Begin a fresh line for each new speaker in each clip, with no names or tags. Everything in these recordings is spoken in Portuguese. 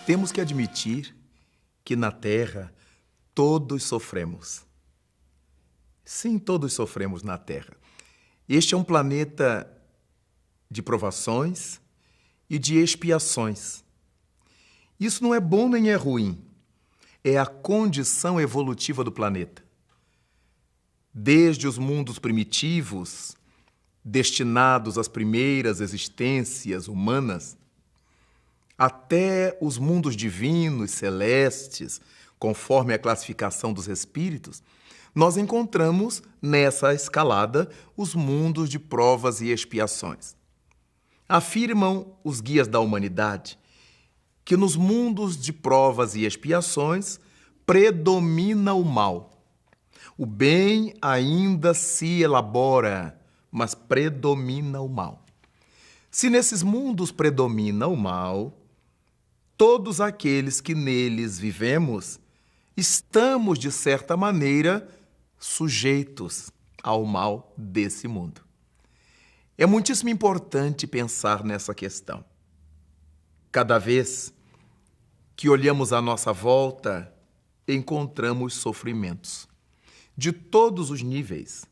Temos que admitir que na Terra todos sofremos. Sim, todos sofremos na Terra. Este é um planeta de provações e de expiações. Isso não é bom nem é ruim. É a condição evolutiva do planeta. Desde os mundos primitivos, destinados às primeiras existências humanas, até os mundos divinos, celestes, conforme a classificação dos espíritos, nós encontramos nessa escalada os mundos de provas e expiações. Afirmam os guias da humanidade que nos mundos de provas e expiações predomina o mal. O bem ainda se elabora, mas predomina o mal. Se nesses mundos predomina o mal, todos aqueles que neles vivemos estamos, de certa maneira, sujeitos ao mal desse mundo. É muitíssimo importante pensar nessa questão. Cada vez que olhamos à nossa volta, encontramos sofrimentos de todos os níveis.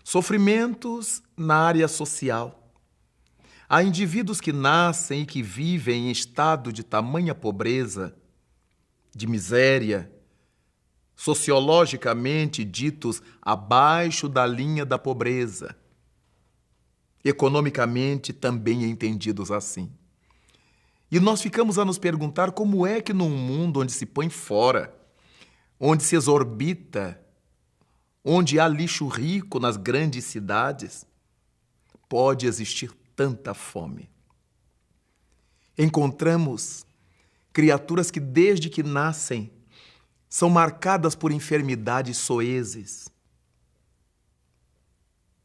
Sofrimentos na área social. Há indivíduos que nascem e que vivem em estado de tamanha pobreza, de miséria, sociologicamente ditos abaixo da linha da pobreza, economicamente também entendidos assim. E nós ficamos a nos perguntar como é que num mundo onde se põe fora, onde se exorbita, onde há lixo rico nas grandes cidades, pode existir tanta fome. Encontramos criaturas que desde que nascem são marcadas por enfermidades soezes.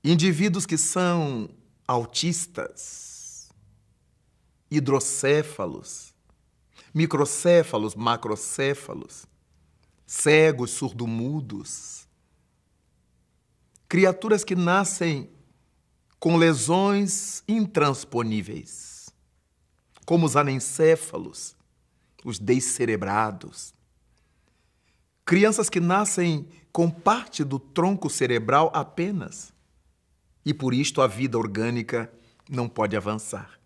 Indivíduos que são autistas, hidrocéfalos, microcéfalos, macrocéfalos, cegos, surdo-mudos. Criaturas que nascem com lesões intransponíveis, como os anencéfalos, os descerebrados. Crianças que nascem com parte do tronco cerebral apenas, e por isto a vida orgânica não pode avançar.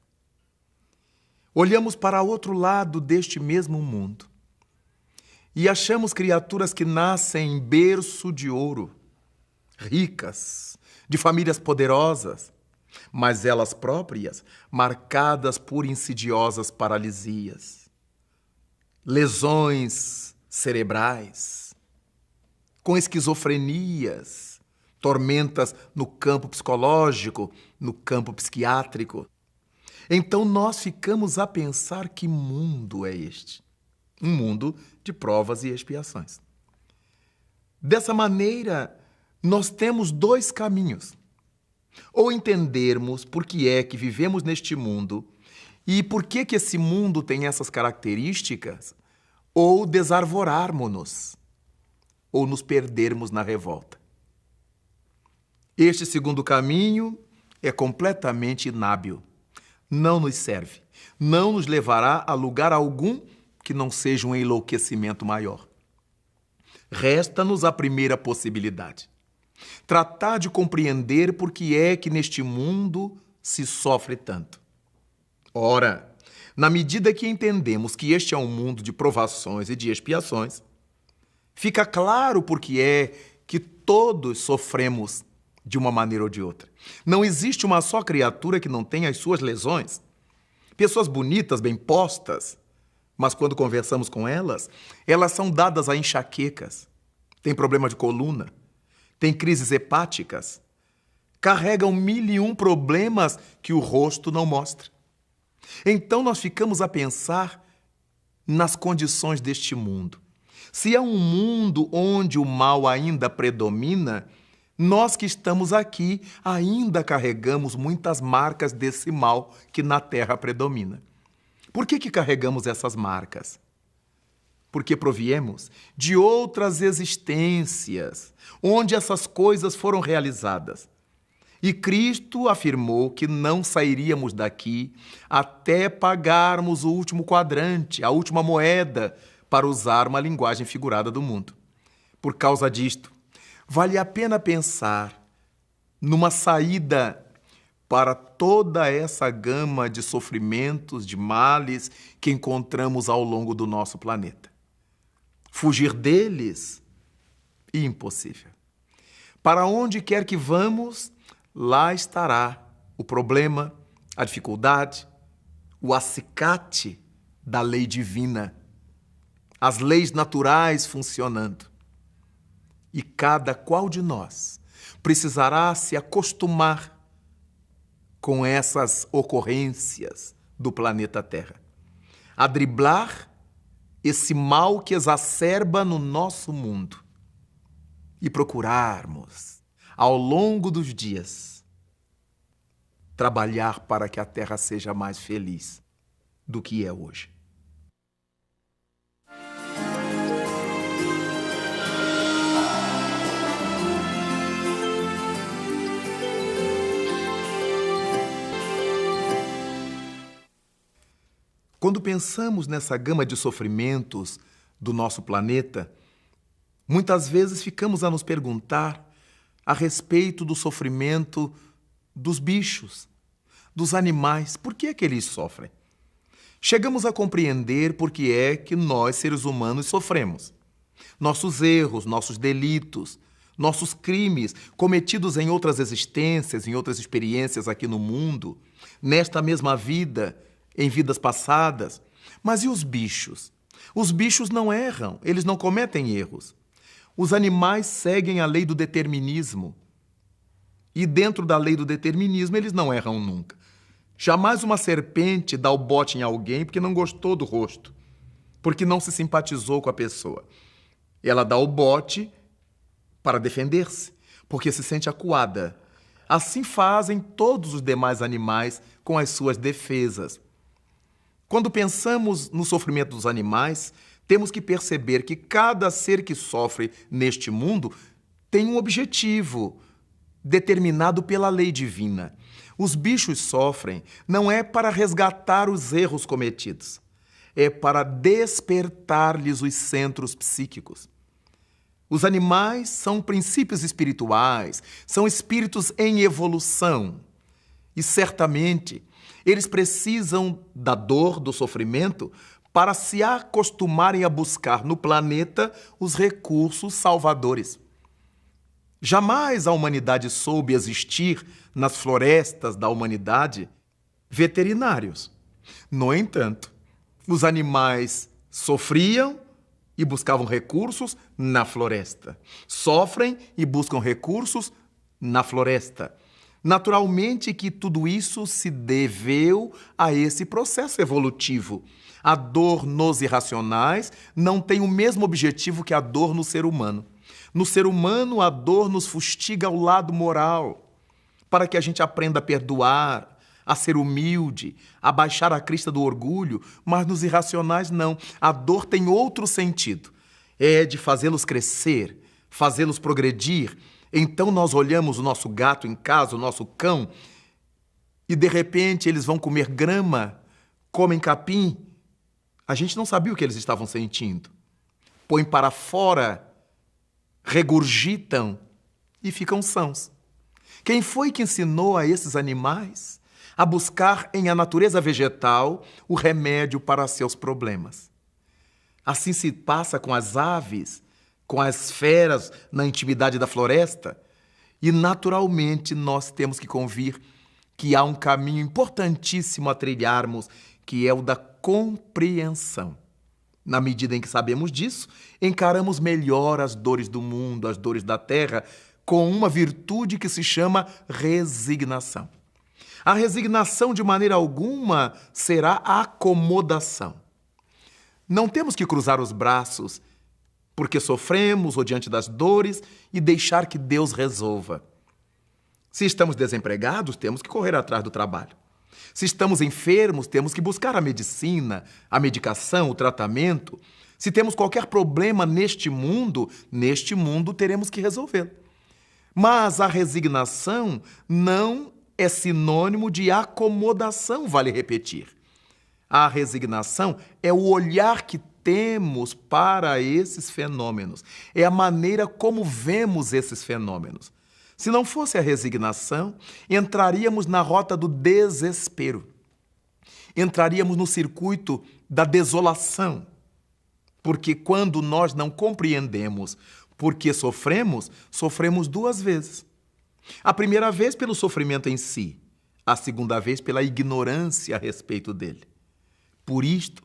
Olhamos para outro lado deste mesmo mundo e achamos criaturas que nascem em berço de ouro, ricas, de famílias poderosas, mas elas próprias marcadas por insidiosas paralisias, lesões cerebrais, com esquizofrenias, tormentas no campo psicológico, no campo psiquiátrico. Então nós ficamos a pensar que mundo é este? Um mundo de provas e expiações. Dessa maneira, nós temos dois caminhos. Ou entendermos por que é que vivemos neste mundo e por que esse mundo tem essas características, ou desarvorarmos-nos, ou nos perdermos na revolta. Este segundo caminho é completamente inábil. Não nos serve. Não nos levará a lugar algum que não seja um enlouquecimento maior. Resta-nos a primeira possibilidade. Tratar de compreender por que é que neste mundo se sofre tanto. Ora, na medida que entendemos que este é um mundo de provações e de expiações, fica claro por que é que todos sofremos de uma maneira ou de outra. Não existe uma só criatura que não tenha as suas lesões. Pessoas bonitas, bem postas, mas quando conversamos com elas, elas são dadas a enxaquecas, têm problema de coluna, têm crises hepáticas, carregam 1001 problemas que o rosto não mostra. Então nós ficamos a pensar nas condições deste mundo. Se é um mundo onde o mal ainda predomina, nós que estamos aqui ainda carregamos muitas marcas desse mal que na Terra predomina. Por que carregamos essas marcas? Porque proviemos de outras existências, onde essas coisas foram realizadas. E Cristo afirmou que não sairíamos daqui até pagarmos o último quadrante, a última moeda, para usar uma linguagem figurada do mundo. Por causa disto, vale a pena pensar numa saída para toda essa gama de sofrimentos, de males que encontramos ao longo do nosso planeta. Fugir deles? Impossível. Para onde quer que vamos, lá estará o problema, a dificuldade, o acicate da lei divina, as leis naturais funcionando. E cada qual de nós precisará se acostumar com essas ocorrências do planeta Terra, a driblar esse mal que exacerba no nosso mundo e procurarmos, ao longo dos dias, trabalhar para que a Terra seja mais feliz do que é hoje. Quando pensamos nessa gama de sofrimentos do nosso planeta, muitas vezes ficamos a nos perguntar a respeito do sofrimento dos bichos, dos animais. Por que é que eles sofrem? Chegamos a compreender por que é que nós, seres humanos, sofremos. Nossos erros, nossos delitos, nossos crimes cometidos em outras existências, em outras experiências aqui no mundo, nesta mesma vida, em vidas passadas. Mas e os bichos? Os bichos não erram, eles não cometem erros. Os animais seguem a lei do determinismo. E dentro da lei do determinismo, eles não erram nunca. Jamais uma serpente dá o bote em alguém porque não gostou do rosto, porque não se simpatizou com a pessoa. Ela dá o bote para defender-se, porque se sente acuada. Assim fazem todos os demais animais com as suas defesas. Quando pensamos no sofrimento dos animais, temos que perceber que cada ser que sofre neste mundo tem um objetivo determinado pela lei divina. Os bichos sofrem não é para resgatar os erros cometidos, é para despertar-lhes os centros psíquicos. Os animais são princípios espirituais, são espíritos em evolução. E certamente eles precisam da dor, do sofrimento, para se acostumarem a buscar no planeta os recursos salvadores. Jamais a humanidade soube existir nas florestas da humanidade veterinários. No entanto, os animais sofriam e buscavam recursos na floresta. Sofrem e buscam recursos na floresta. Naturalmente que tudo isso se deveu a esse processo evolutivo. A dor nos irracionais não tem o mesmo objetivo que a dor no ser humano. No ser humano, a dor nos fustiga ao lado moral, para que a gente aprenda a perdoar, a ser humilde, a baixar a crista do orgulho, mas nos irracionais não. A dor tem outro sentido. É de fazê-los crescer, fazê-los progredir. Então nós olhamos o nosso gato em casa, o nosso cão, e de repente eles vão comer grama, comem capim. A gente não sabia o que eles estavam sentindo. Põem para fora, regurgitam e ficam sãos. Quem foi que ensinou a esses animais a buscar em a natureza vegetal o remédio para seus problemas? Assim se passa com as aves, com as feras na intimidade da floresta, e naturalmente nós temos que convir que há um caminho importantíssimo a trilharmos, que é o da compreensão. Na medida em que sabemos disso, encaramos melhor as dores do mundo, as dores da terra, com uma virtude que se chama resignação. A resignação, de maneira alguma, será acomodação. Não temos que cruzar os braços porque sofremos ou diante das dores e deixar que Deus resolva. Se estamos desempregados, temos que correr atrás do trabalho. Se estamos enfermos, temos que buscar a medicina, a medicação, o tratamento. Se temos qualquer problema neste mundo teremos que resolvê-lo. Mas a resignação não é sinônimo de acomodação, vale repetir. A resignação é o olhar que temos para esses fenômenos, é a maneira como vemos esses fenômenos. Se não fosse a resignação, entraríamos na rota do desespero. Entraríamos no circuito da desolação. Porque quando nós não compreendemos por que sofremos, sofremos duas vezes. A primeira vez pelo sofrimento em si, a segunda vez pela ignorância a respeito dele. Por isto,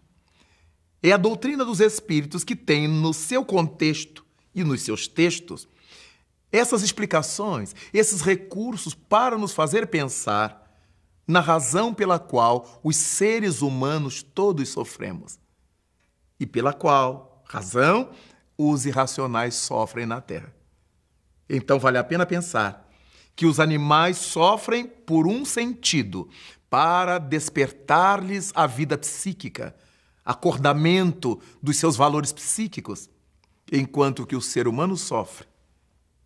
é a doutrina dos espíritos que tem no seu contexto e nos seus textos essas explicações, esses recursos para nos fazer pensar na razão pela qual os seres humanos todos sofremos e pela qual razão os irracionais sofrem na Terra. Então vale a pena pensar que os animais sofrem por um sentido, para despertar-lhes a vida psíquica, acordamento dos seus valores psíquicos, enquanto que o ser humano sofre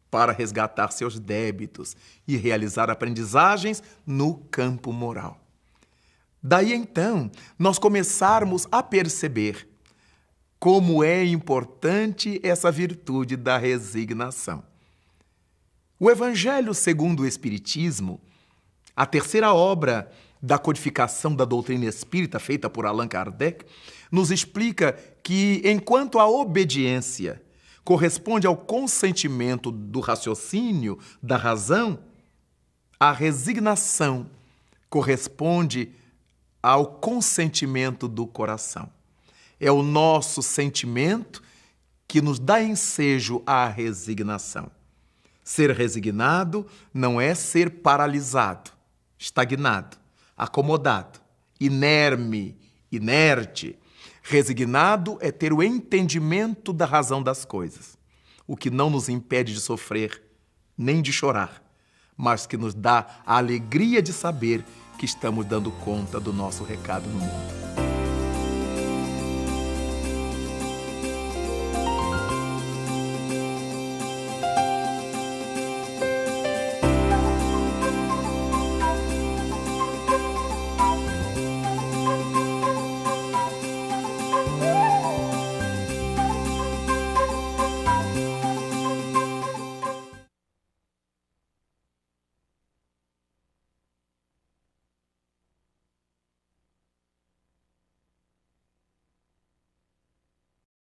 para resgatar seus débitos e realizar aprendizagens no campo moral. Daí então, nós começarmos a perceber como é importante essa virtude da resignação. O Evangelho segundo o Espiritismo, a terceira obra da codificação da doutrina espírita feita por Allan Kardec, nos explica que, enquanto a obediência corresponde ao consentimento do raciocínio, da razão, a resignação corresponde ao consentimento do coração. É o nosso sentimento que nos dá ensejo à resignação. Ser resignado não é ser paralisado, estagnado, acomodado, inerme, inerte. Resignado é ter o entendimento da razão das coisas, o que não nos impede de sofrer, nem de chorar, mas que nos dá a alegria de saber que estamos dando conta do nosso recado no mundo.